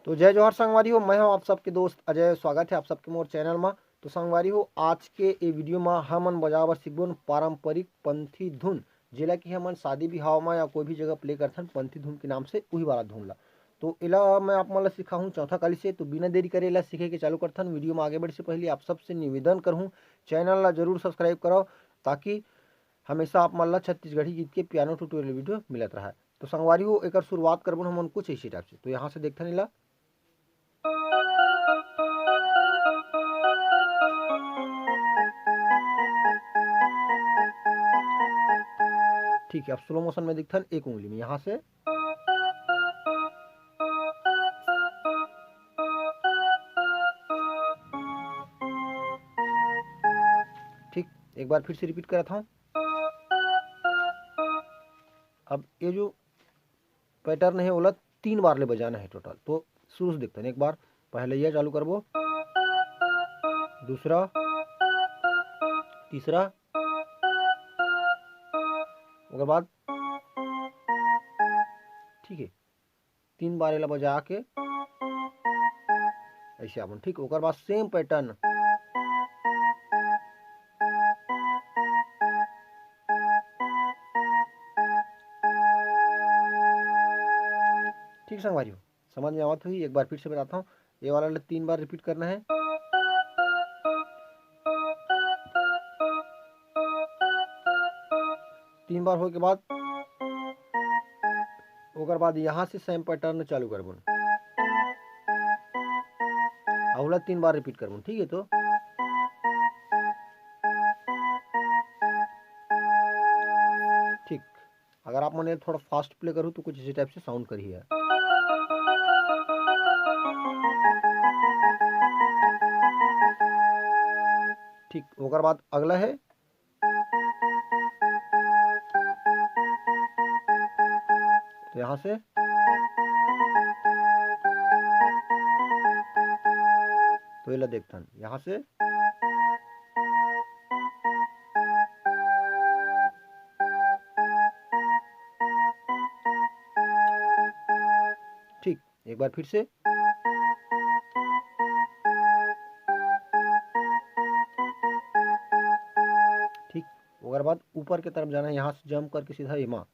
तो जय जोहार संगवारी हो, मैं हूं आप सबके दोस्त अजय। स्वागत है आप सबके मोर चैनल में। तो संगवारी हो, आज के ये वीडियो में हमन बजाबर सीखबोन पारंपरिक पंथी धुन, जेला कि हमन शादी बिहाव में या कोई भी जगह प्ले करथन पंथी धुन के नाम से, वही वाला धुन ला। तो इला मैं आप मन ला सिखाऊँ चौथा कली से। तो बिना देरी करे इला सीखे के चालू करथन। वीडियो में आगे बढ़े से पहले आप सबसे निवेदन करूँ, चैनल ला जरूर सब्सक्राइब करो, ताकि हमेशा आप मन ला छत्तीसगढ़ी गीत के पियानो ट्यूटोरियल वीडियो मिलत रहा। तो संगवारी हो, एक शुरुआत करबो हमन कुछ इसी टाइप से। तो यहाँ से देखथन इला ठीक है। अब स्लो मोशन में दिखथन एक उंगली में, यहाँ से ठीक। एक बार फिर से रिपीट करता हूँ। अब ये जो पैटर्न है ओला 3 बार ले बजाना है टोटल। तो शुरू से देखते हैं। एक बार पहले यह चालू करबो, दूसरा, तीसरा, उसके बाद ठीक है 3 बार एला बजा के ऐसे अपन ठीक। ओकर बाद सेम पैटर्न ठीक। संगवारी हो, समझ में आवत हुई। एक बार फिर से बताता हूँ। ये वाला 3 बार रिपीट करना है। तीन बार हो के बाद ओकर बाद यहाँ से सेम पैटर्न चालू करबो, अगला 3 बार रिपीट करबो। ठीक है। तो ठीक। अगर आप मैंने थोड़ा फास्ट प्ले करूँ तो कुछ इसी टाइप से साउंड करी है। ठीक। ओकर बाद अगला है तो यहाँ से तो ये देखथन यहाँ से ठीक। एक बार फिर से ठीक। ओकर बाद ऊपर की तरफ जाना है, यहाँ से जंप करके सीधा एमा।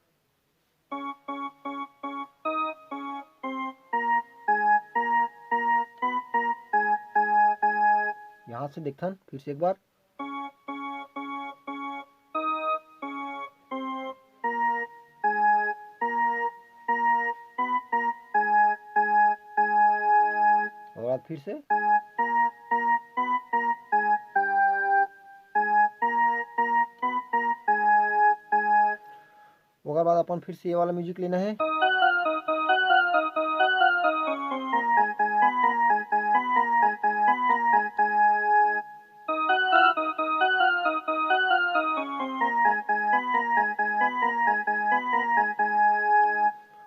यहाँ से देखथन फिर से एक बार और बाद फिर से ओकर बाद अपन फिर से ये वाला म्यूजिक लेना है।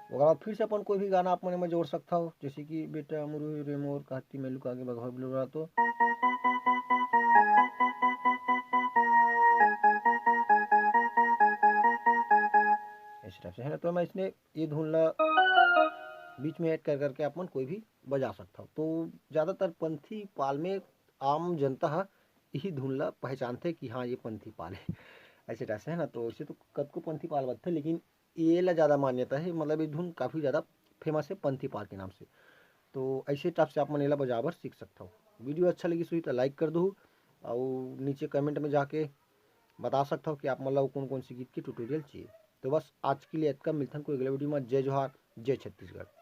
ओकर बाद फिर से अपन कोई भी गाना आप मन में जोड़ सकता हो, जैसे कि बेटा मुरु रे मोर कहती मैं लुका के बघवा बोला। तो इस टाइप से है ना। तो मैं इसने ये धुन ला बीच में ऐड कर करके अपन कोई भी बजा सकता हूँ। तो ज़्यादातर पंथी पाल में आम जनता है यही धुन ला पहचानते कि हाँ ये पंथी पाल है, ऐसे टाइप से है ना। तो इसे तो कद को पंथी पाल बनते, लेकिन ये ला ज़्यादा मान्यता है, मतलब ये धुन काफ़ी ज़्यादा फेमस है पंथी पाल के नाम से। तो ऐसे टाइप से आप मन एला बजाबर सीख सकता हो। वीडियो अच्छा लगी सुई तो लाइक कर दो, और नीचे कमेंट में जाके बता सकता हो कि आप मतलब कौन कौन सी गीत की ट्यूटोरियल चाहिए। तो बस आज के लिए इतना, मिलता कोई अगले वीडियो में। जय जोहार, जय छत्तीसगढ़।